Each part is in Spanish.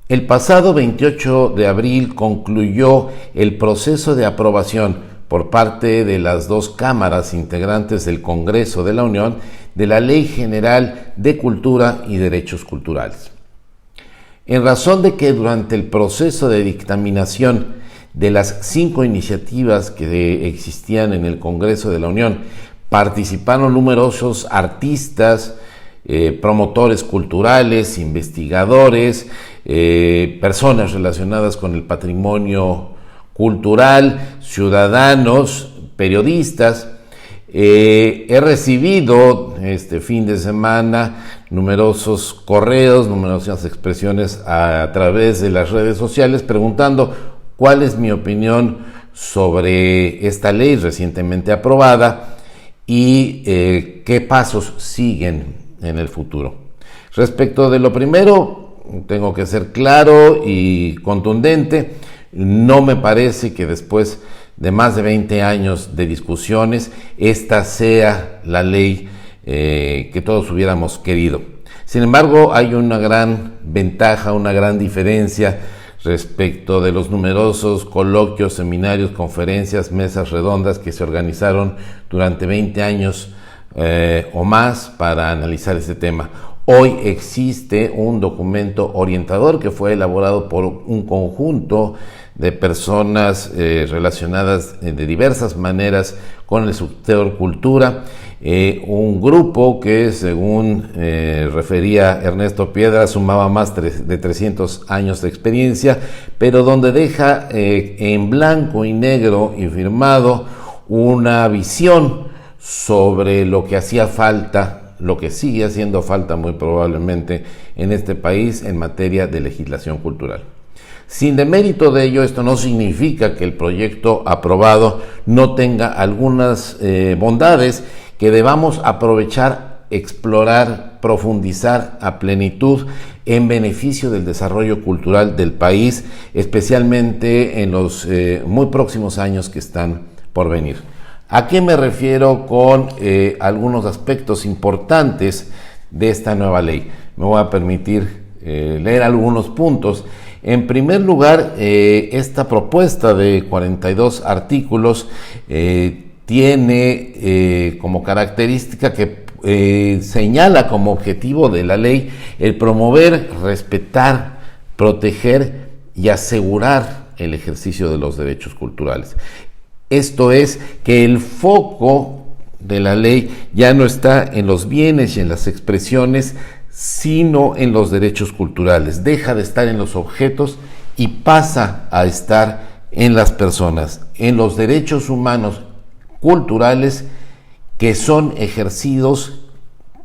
El pasado 28 de abril concluyó el proceso de aprobación por parte de las dos cámaras integrantes del Congreso de la Unión de la Ley General de Cultura y Derechos Culturales. En razón de que durante el proceso de dictaminación de las 5 iniciativas que existían en el Congreso de la Unión, participaron numerosos artistas, promotores culturales, investigadores, personas relacionadas con el patrimonio cultural, ciudadanos, periodistas. He recibido este fin de semana numerosos correos, numerosas expresiones a través de las redes sociales preguntando cuál es mi opinión sobre esta ley recientemente aprobada y qué pasos siguen en el futuro. Respecto de lo primero, tengo que ser claro y contundente. No me parece que después de más de 20 años de discusiones, esta sea la ley que todos hubiéramos querido. Sin embargo, hay una gran ventaja, una gran diferencia respecto de los numerosos coloquios, seminarios, conferencias, mesas redondas que se organizaron durante 20 años o más para analizar este tema. Hoy existe un documento orientador que fue elaborado por un conjunto de personas relacionadas de diversas maneras con el sector cultura, un grupo que, según refería Ernesto Piedra, sumaba más de 300 años de experiencia, pero donde deja en blanco y negro y firmado una visión sobre lo que hacía falta, lo que sigue haciendo falta muy probablemente en este país en materia de legislación cultural. Sin demérito de ello, esto no significa que el proyecto aprobado no tenga algunas bondades que debamos aprovechar, explorar, profundizar a plenitud en beneficio del desarrollo cultural del país, especialmente en los muy próximos años que están por venir. ¿A qué me refiero con algunos aspectos importantes de esta nueva ley? Me voy a permitir leer algunos puntos. En primer lugar, esta propuesta de 42 artículos tiene como característica que señala como objetivo de la ley el promover, respetar, proteger y asegurar el ejercicio de los derechos culturales. Esto es, que el foco de la ley ya no está en los bienes y en las expresiones, sino en los derechos culturales. Deja de estar en los objetos y pasa a estar en las personas, en los derechos humanos culturales que son ejercidos,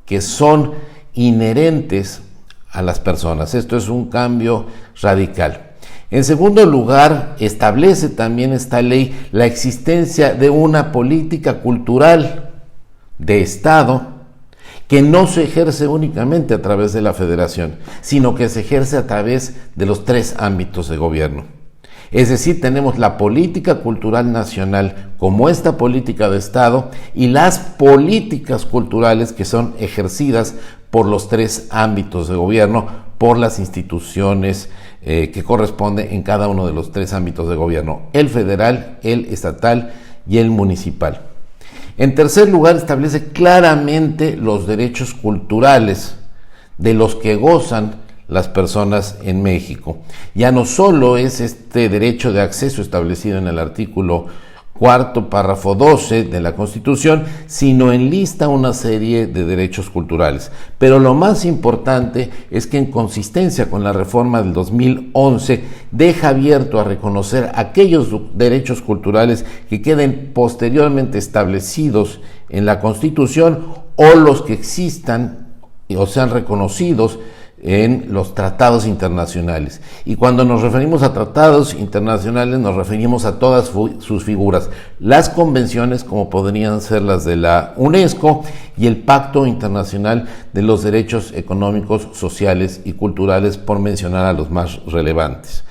que son inherentes a las personas. Esto es un cambio radical. En segundo lugar, establece también esta ley la existencia de una política cultural de Estado que no se ejerce únicamente a través de la Federación, sino que se ejerce a través de los 3 ámbitos de gobierno. Es decir, tenemos la política cultural nacional como esta política de Estado y las políticas culturales que son ejercidas por los 3 ámbitos de gobierno, por las instituciones que corresponden en cada uno de los 3 ámbitos de gobierno, el federal, el estatal y el municipal. En tercer lugar, establece claramente los derechos culturales de los que gozan las personas en México. Ya no solo es este derecho de acceso establecido en el artículo 4, párrafo 12 de la Constitución, sino enlista una serie de derechos culturales. Pero lo más importante es que, en consistencia con la reforma del 2011, deja abierto a reconocer aquellos derechos culturales que queden posteriormente establecidos en la Constitución o los que existan o sean reconocidos en los tratados internacionales. Y cuando nos referimos a tratados internacionales, nos referimos a todas sus figuras, las convenciones, como podrían ser las de la UNESCO, y el Pacto Internacional de los Derechos Económicos, Sociales y Culturales, por mencionar a los más relevantes.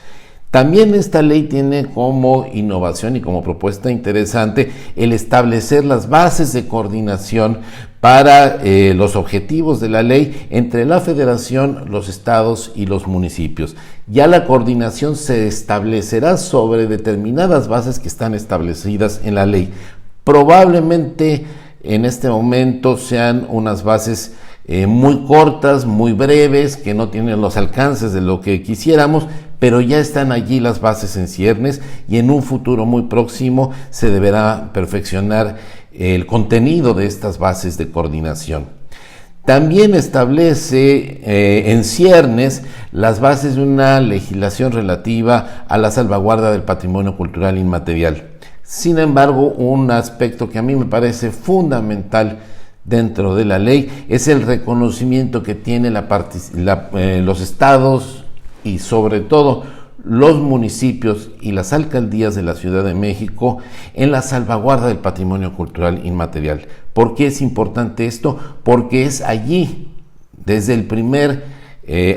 También esta ley tiene como innovación y como propuesta interesante el establecer las bases de coordinación para los objetivos de la ley entre la Federación, los estados y los municipios. Ya la coordinación se establecerá sobre determinadas bases que están establecidas en la ley. Probablemente en este momento sean unas bases muy cortas, muy breves, que no tienen los alcances de lo que quisiéramos, pero ya están allí las bases en ciernes y en un futuro muy próximo se deberá perfeccionar el contenido de estas bases de coordinación. También establece en ciernes las bases de una legislación relativa a la salvaguarda del patrimonio cultural inmaterial. Sin embargo, un aspecto que a mí me parece fundamental dentro de la ley es el reconocimiento que tienen los estados y sobre todo los municipios y las alcaldías de la Ciudad de México en la salvaguarda del patrimonio cultural inmaterial. ¿Por qué es importante esto? Porque es allí, desde el primer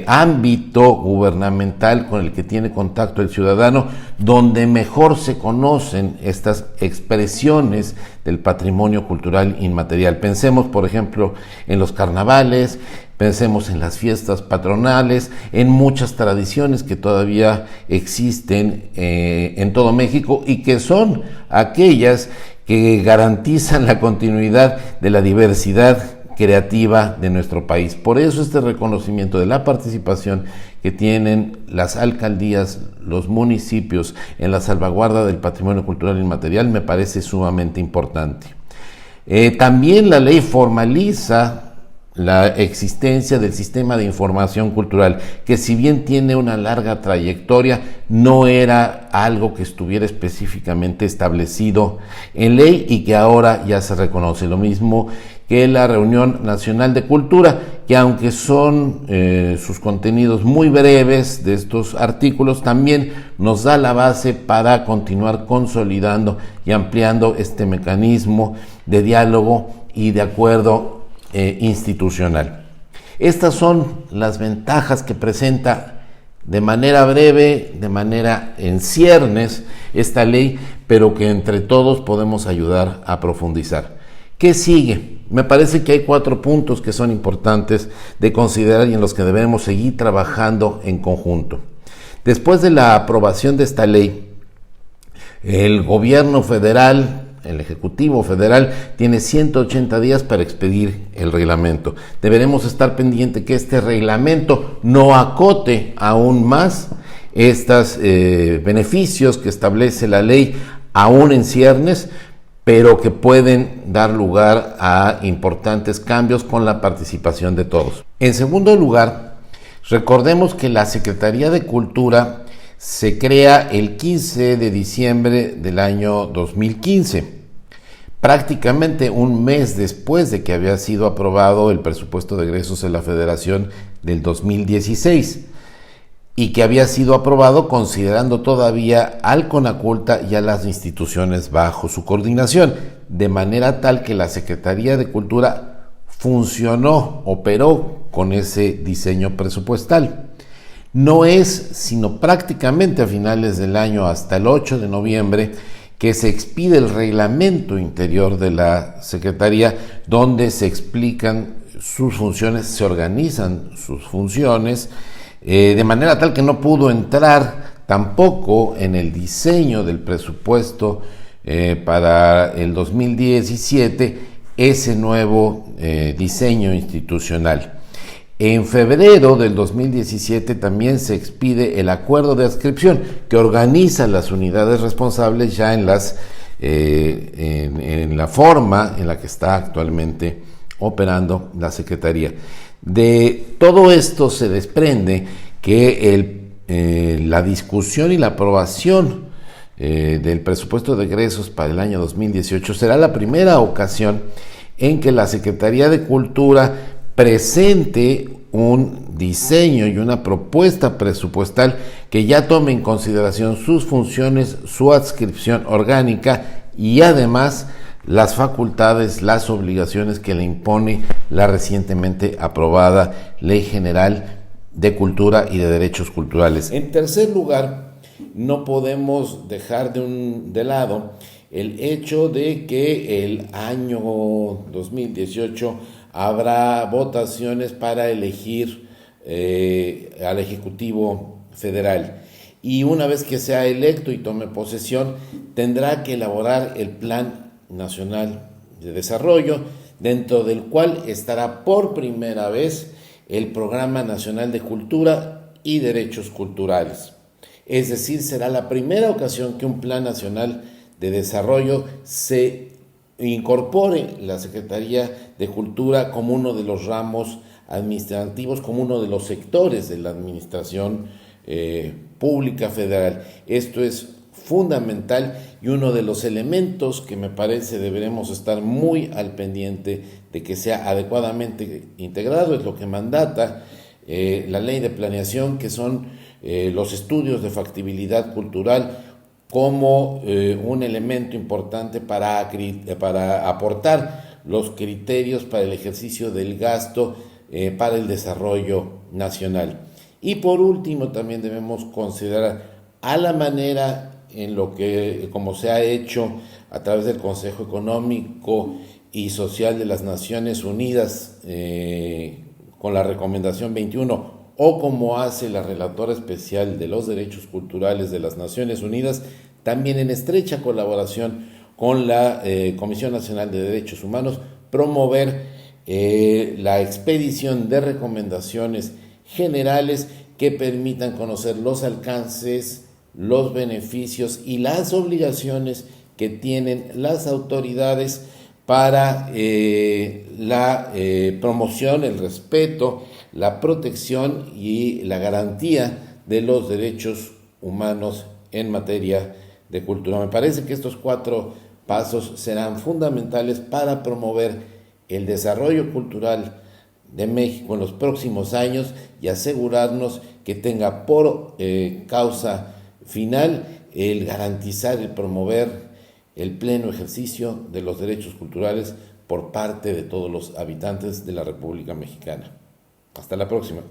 ámbito gubernamental con el que tiene contacto el ciudadano, donde mejor se conocen estas expresiones del patrimonio cultural inmaterial. Pensemos, por ejemplo, en los carnavales, pensemos en las fiestas patronales, en muchas tradiciones que todavía existen en todo México y que son aquellas que garantizan la continuidad de la diversidad creativa de nuestro país. Por eso este reconocimiento de la participación que tienen las alcaldías, los municipios en la salvaguarda del patrimonio cultural inmaterial me parece sumamente importante. También la ley formaliza la existencia del sistema de información cultural, que si bien tiene una larga trayectoria, no era algo que estuviera específicamente establecido en ley y que ahora ya se reconoce. Lo mismo que la Reunión Nacional de Cultura, que aunque son sus contenidos muy breves de estos artículos, también nos da la base para continuar consolidando y ampliando este mecanismo de diálogo y de acuerdo institucional. Estas son las ventajas que presenta de manera breve, de manera en ciernes esta ley, pero que entre todos podemos ayudar a profundizar. ¿Qué sigue? Me parece que hay 4 puntos que son importantes de considerar y en los que debemos seguir trabajando en conjunto. Después de la aprobación de esta ley, el gobierno federal, el Ejecutivo Federal, tiene 180 días para expedir el reglamento. Deberemos estar pendientes que este reglamento no acote aún más estos beneficios que establece la ley, aún en ciernes, pero que pueden dar lugar a importantes cambios con la participación de todos. En segundo lugar, recordemos que la Secretaría de Cultura se crea el 15 de diciembre del año 2015, prácticamente un mes después de que había sido aprobado el presupuesto de egresos de la Federación del 2016 y que había sido aprobado considerando todavía al CONACULTA y a las instituciones bajo su coordinación, de manera tal que la Secretaría de Cultura funcionó, operó con ese diseño presupuestal. No es sino prácticamente a finales del año, hasta el 8 de noviembre, que se expide el reglamento interior de la Secretaría, donde se explican sus funciones, se organizan sus funciones, de manera tal que no pudo entrar tampoco en el diseño del presupuesto para el 2017 ese nuevo diseño institucional. En febrero del 2017 también se expide el acuerdo de adscripción que organiza las unidades responsables ya en la forma en la que está actualmente operando la Secretaría. De todo esto se desprende que la discusión y la aprobación del presupuesto de egresos para el año 2018 será la primera ocasión en que la Secretaría de Cultura presente un diseño y una propuesta presupuestal que ya tome en consideración sus funciones, su adscripción orgánica y además las facultades, las obligaciones que le impone la recientemente aprobada Ley General de Cultura y de Derechos Culturales. En tercer lugar, no podemos dejar de lado el hecho de que el año 2018 habrá votaciones para elegir al Ejecutivo Federal. Y una vez que sea electo y tome posesión, tendrá que elaborar el Plan Nacional de Desarrollo, dentro del cual estará por primera vez el Programa Nacional de Cultura y Derechos Culturales. Es decir, será la primera ocasión que un Plan Nacional de Desarrollo se incorpore la Secretaría de Cultura como uno de los ramos administrativos, como uno de los sectores de la administración pública federal. Esto es fundamental y uno de los elementos que me parece deberemos estar muy al pendiente de que sea adecuadamente integrado, es lo que mandata la ley de planeación, que son los estudios de factibilidad cultural como un elemento importante para aportar los criterios para el ejercicio del gasto para el desarrollo nacional. Y por último, también debemos considerar a la manera en lo que, como se ha hecho a través del Consejo Económico y Social de las Naciones Unidas, con la recomendación 21, o como hace la relatora especial de los derechos culturales de las Naciones Unidas, también en estrecha colaboración con la Comisión Nacional de Derechos Humanos, promover la expedición de recomendaciones generales que permitan conocer los alcances, los beneficios y las obligaciones que tienen las autoridades para la promoción, el respeto, la protección y la garantía de los derechos humanos en materia de cultura. Me parece que estos 4 pasos serán fundamentales para promover el desarrollo cultural de México en los próximos años y asegurarnos que tenga por causa final el garantizar, el promover el pleno ejercicio de los derechos culturales por parte de todos los habitantes de la República Mexicana. Hasta la próxima.